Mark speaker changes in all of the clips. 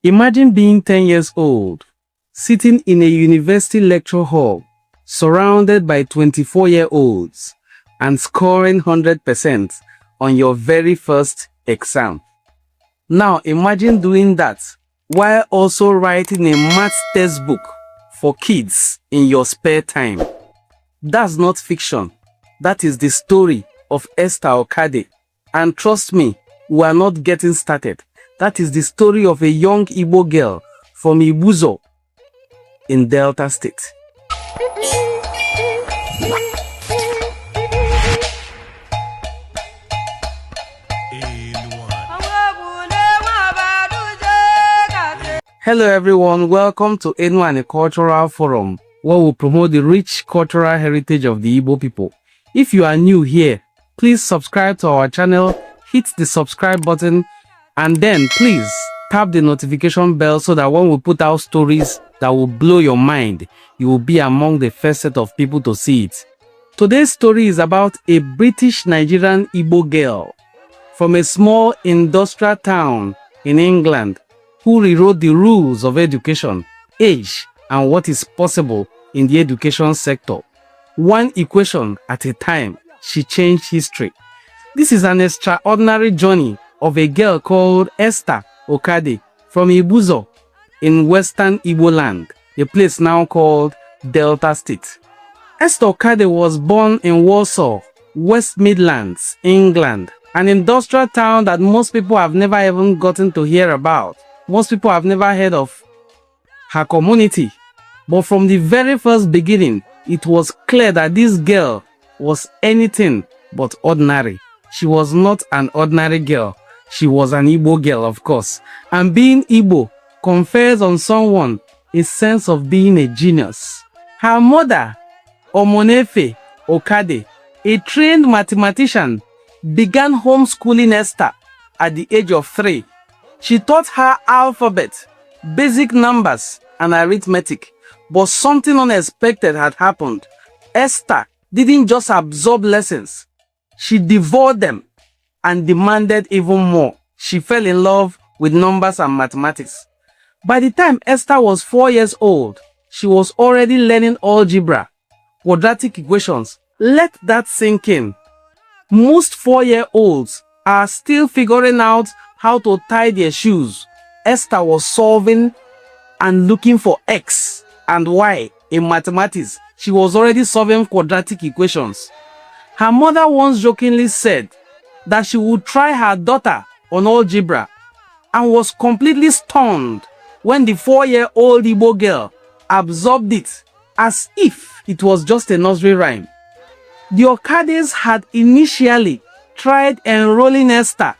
Speaker 1: Imagine being 10 years old, sitting in a university lecture hall, surrounded by 24-year-olds, and scoring 100% on your very first exam. Now imagine doing that while also writing a math textbook for kids in your spare time. That's not fiction. That is the story of Esther Okade. And trust me, we are not getting started. That is the story of a young Igbo girl from Igbuzor in Delta State. Hello everyone, welcome to Enwane Cultural Forum, where we promote the rich cultural heritage of the Igbo people. If you are new here, please subscribe to our channel, hit the subscribe button, and then please tap the notification bell so that when we put out stories that will blow your mind, you will be among the first set of people to see it. Today's story is about a British Nigerian Igbo girl from a small industrial town in England who rewrote the rules of education, age, and what is possible in the education sector. One equation at a time, she changed history. This is an extraordinary journey of a girl called Esther Okade from Igbuzor in western Igbo land, a place now called Delta State. Esther Okade was born in Warsaw, West Midlands, England, an industrial town that most people have never even gotten to hear about. Most people have never heard of her community. But from the very first beginning, it was clear that this girl was anything but ordinary. She was not an ordinary girl. She was an Igbo girl, of course. And being Igbo confers on someone a sense of being a genius. Her mother, Omonefe Okade, a trained mathematician, began homeschooling Esther at the age of 3. She taught her alphabet, basic numbers, and arithmetic. But something unexpected had happened. Esther didn't just absorb lessons. She devoured them and demanded even more. She fell in love with numbers and mathematics. By the time Esther was 4 years old, she was already learning algebra, quadratic equations. Let that sink in. Most 4-year-olds are still figuring out how to tie their shoes. Esther was solving and looking for X and Y in mathematics. She was already solving quadratic equations. Her mother once jokingly said that she would try her daughter on algebra and was completely stunned when the 4-year-old Igbo girl absorbed it as if it was just a nursery rhyme. The Okades had initially tried enrolling Esther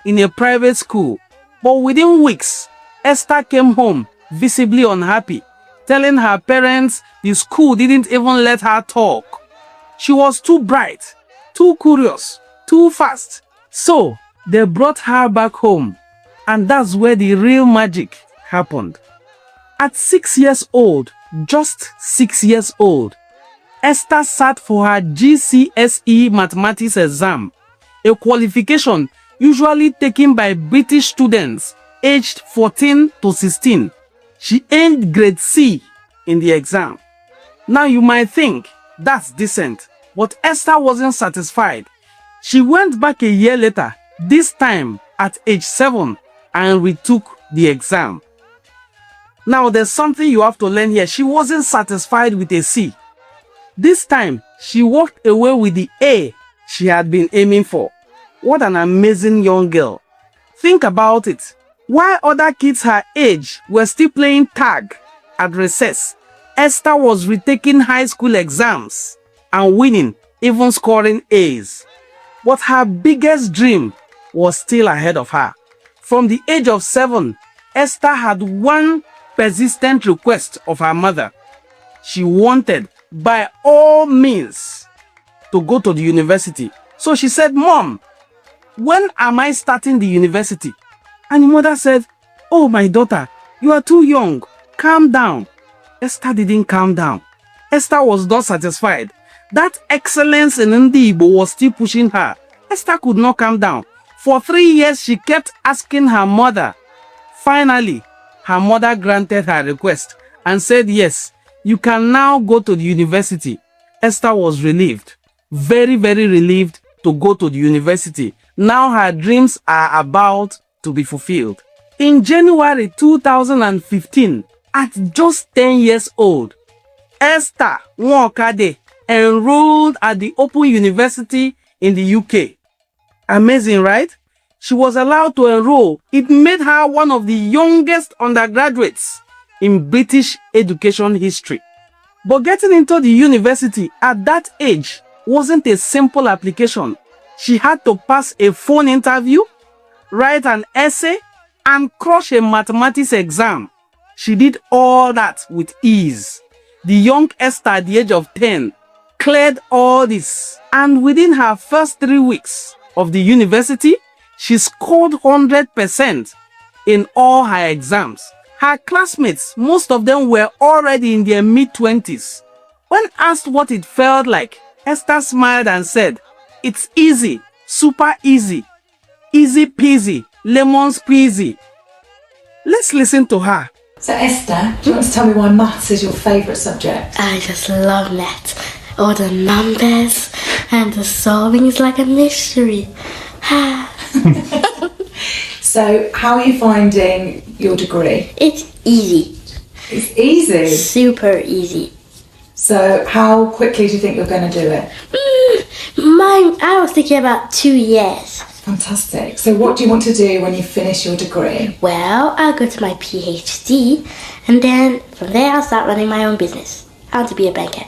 Speaker 1: in a private school, but within weeks, Esther came home visibly unhappy, telling her parents the school didn't even let her talk. She was too bright, too curious, too fast. So they brought her back home, and that's where the real magic happened. At 6 years old, just 6 years old, Esther sat for her GCSE mathematics exam, a qualification usually taken by British students aged 14 to 16. She earned grade C in the exam. Now you might think that's decent, but Esther wasn't satisfied. She went back a year later, this time at age 7, and retook the exam. Now there's something you have to learn here. She wasn't satisfied with a C. This time, she walked away with the A she had been aiming for. What an amazing young girl. Think about it. While other kids her age were still playing tag at recess, Esther was retaking high school exams and winning, even scoring A's. But her biggest dream was still ahead of her. From the age of 7, Esther had one persistent request of her mother. She wanted, by all means, to go to the university. So she said, "Mom, when am I starting the university?" And the mother said, "Oh, my daughter, you are too young. Calm down." Esther didn't calm down. Esther was not satisfied. That excellence in Ndi Igbo was still pushing her. Esther could not calm down. For 3 years, she kept asking her mother. Finally, her mother granted her request and said, yes, you can now go to the university. Esther was relieved, very, very relieved to go to the university. Now her dreams are about to be fulfilled. In January 2015, at just 10 years old, Esther Okade enrolled at the Open University in the UK. Amazing, right? She was allowed to enroll. It made her one of the youngest undergraduates in British education history. But getting into the university at that age wasn't a simple application. She had to pass a phone interview, write an essay, and crush a mathematics exam. She did all that with ease. The young Esther at the age of 10 cleared all this, and within her first 3 weeks of the university, she scored 100% in all her exams. Her classmates, most of them were already in their mid-20s. When asked what it felt like, Esther smiled and said, "It's easy, super easy, easy peasy, lemon squeezy." Let's listen to her.
Speaker 2: So Esther, do you want to tell me why maths is your favourite subject?
Speaker 3: I just love maths. All the numbers and the solving is like a mystery.
Speaker 2: So how are you finding your degree?
Speaker 3: It's easy.
Speaker 2: It's easy?
Speaker 3: Super easy.
Speaker 2: So how quickly do you think you're going to do it?
Speaker 3: I was thinking about 2 years.
Speaker 2: Fantastic. So what do you want to do when you finish your degree?
Speaker 3: Well, I'll go to my PhD, and then from there I'll start running my own business. I want to be a banker.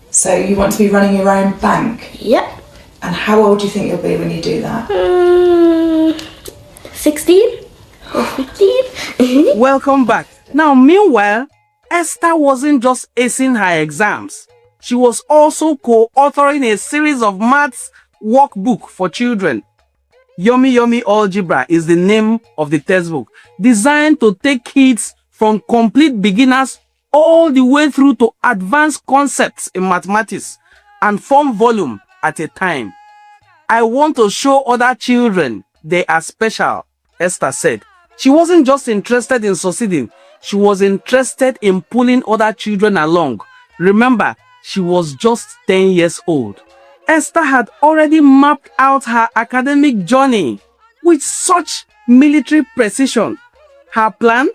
Speaker 2: So you want to be running your own bank?
Speaker 3: Yep.
Speaker 2: And how old do you think you'll be when you do that?
Speaker 3: 16 or 15.
Speaker 1: Welcome back. Now, meanwhile, Esther wasn't just acing her exams. She was also co-authoring a series of maths workbook for children. Yummy Yummy Algebra is the name of the textbook, designed to take kids from complete beginners all the way through to advanced concepts in mathematics and form volume at a time. I want to show other children they are special, Esther said. She wasn't just interested in succeeding, she was interested in pulling other children along. Remember, she was just 10 years old. Esther had already mapped out her academic journey with such military precision. Her plan?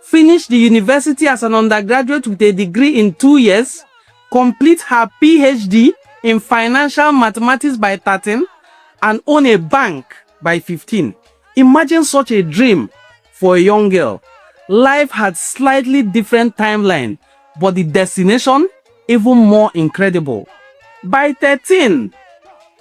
Speaker 1: Finish the university as an undergraduate with a degree in 2 years, complete her PhD in financial mathematics by 13, and own a bank by 15. Imagine such a dream for a young girl. Life had slightly different timeline, but the destination even more incredible. By 13,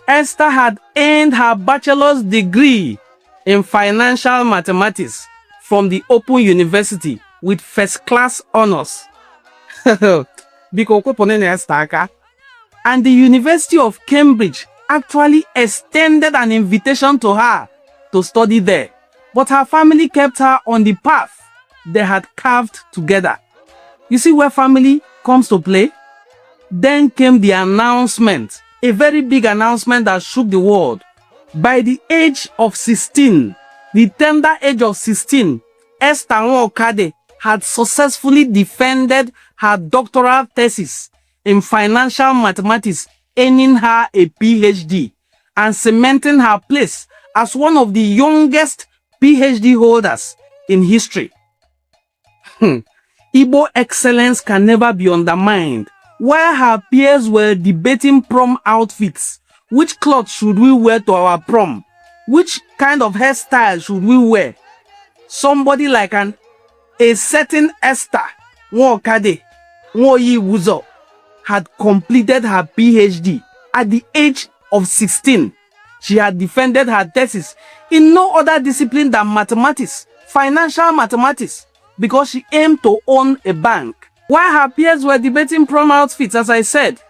Speaker 1: Esther had earned her bachelor's degree in financial mathematics from the Open University with first-class honors. And the University of Cambridge actually extended an invitation to her to study there. But her family kept her on the path they had carved together. You see where family comes to play? Then came the announcement, a very big announcement that shook the world. By the age of 16, the tender age of 16, Esther Okade had successfully defended her doctoral thesis in financial mathematics, earning her a PhD and cementing her place as one of the youngest PhD holders in history. Igbo excellence can never be undermined. While her peers were debating prom outfits, which clothes should we wear to our prom? Which kind of hairstyle should we wear? Somebody like a certain Esther Okade, Igbuzor, had completed her PhD at the age of 16. She had defended her thesis in no other discipline than mathematics, financial mathematics, because she aimed to own a bank. While her peers were debating prom outfits, as I said,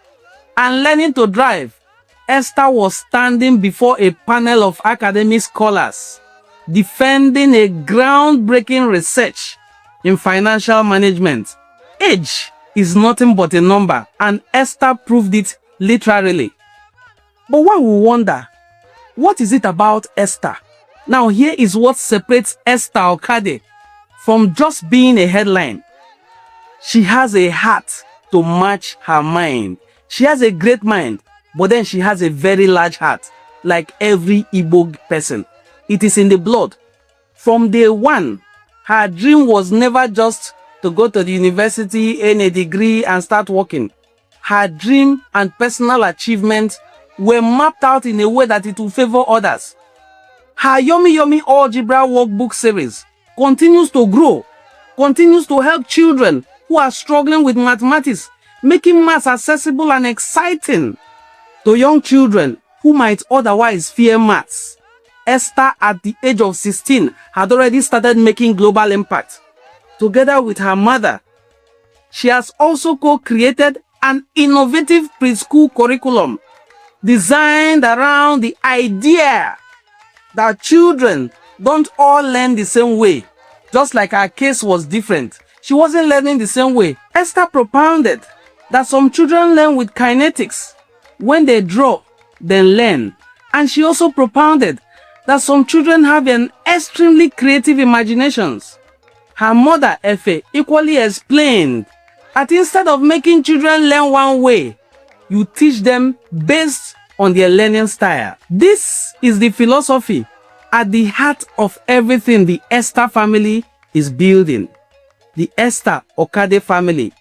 Speaker 1: and learning to drive, Esther was standing before a panel of academic scholars, defending a groundbreaking research in financial management. Age is nothing but a number, and Esther proved it literally. But one will wonder, what is it about Esther? Now here is what separates Esther Okade from just being a headline. She has a heart to match her mind. She has a great mind, but then she has a very large heart, like every Igbo person. It is in the blood. From day one, her dream was never just to go to the university, earn a degree, and start working. Her dream and personal achievements were mapped out in a way that it will favor others. Her Yomi Yomi Algebra workbook series continues to grow, continues to help children who are struggling with mathematics, making maths accessible and exciting to young children who might otherwise fear maths. Esther, at the age of 16, had already started making global impact. Together with her mother, she has also co-created an innovative preschool curriculum designed around the idea that children don't all learn the same way. Just like her case was different, she wasn't learning the same way. Esther propounded that some children learn with kinetics. When they draw, then learn. And she also propounded that some children have an extremely creative imaginations. Her mother, Efe, equally explained that instead of making children learn one way, you teach them based on their learning style. This is the philosophy at the heart of everything the Esther family is building. The Esther Okade family.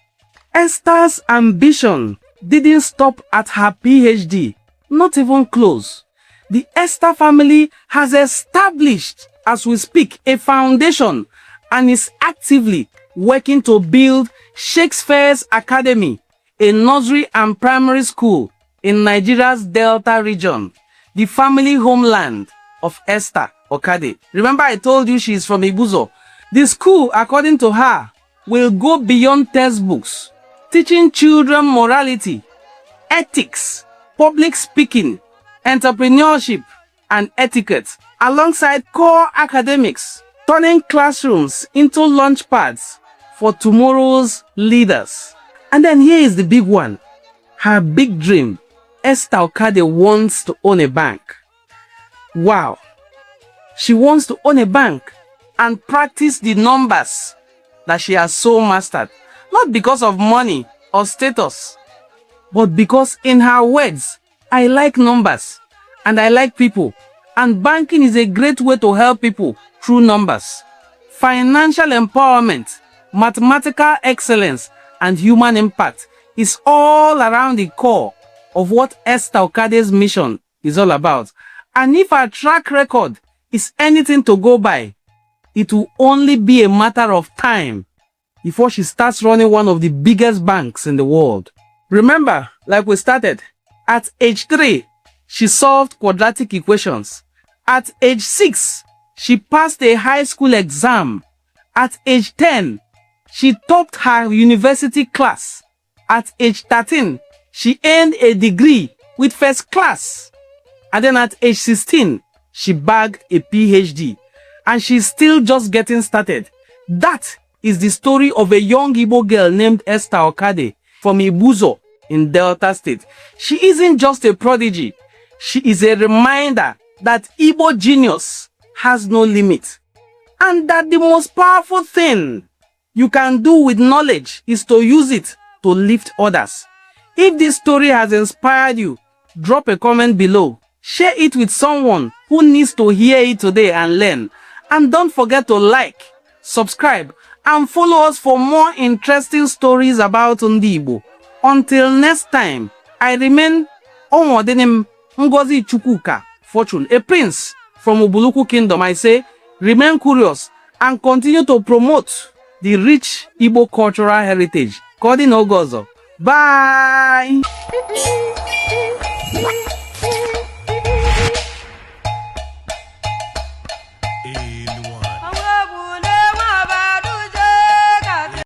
Speaker 1: Esther's ambition didn't stop at her PhD, not even close. The Esther family has established, as we speak, a foundation and is actively working to build Shakespeare's Academy, a nursery and primary school in Nigeria's Delta region, the family homeland of Esther Okade. Remember I told you she is from Igbuzor. The school, according to her, will go beyond textbooks, teaching children morality, ethics, public speaking, entrepreneurship, and etiquette, alongside core academics, turning classrooms into launch pads for tomorrow's leaders. And then here is the big one. Her big dream. Esther Okade wants to own a bank. Wow. She wants to own a bank and practice the numbers that she has so mastered. Not because of money or status, but because in her words, I like numbers and I like people, and banking is a great way to help people through numbers. Financial empowerment, mathematical excellence, and human impact is all around the core of what Esther Okade's mission is all about. And if her track record is anything to go by, it will only be a matter of time before she starts running one of the biggest banks in the world. Remember, like we started, at age 3, she solved quadratic equations. At age 6, she passed a high school exam. At age 10, she topped her university class. At age 13, she earned a degree with first class. And then at age 16, she bagged a PhD. And she's still just getting started. That is the story of a young Igbo girl named Esther Okade from Igbuzor in Delta State. She isn't just a prodigy. She is a reminder that Igbo genius has no limit. And that the most powerful thing you can do with knowledge is to use it to lift others. If this story has inspired you, drop a comment below. Share it with someone who needs to hear it today and learn. And don't forget to like, subscribe, and follow us for more interesting stories about Ndi Igbo. Until next time, I remain Onwodenim Ngozi Chukwuka Fortune, a prince from Ubuluku Kingdom. I say, remain curious and continue to promote the rich Igbo cultural heritage. Igbuzor. Bye!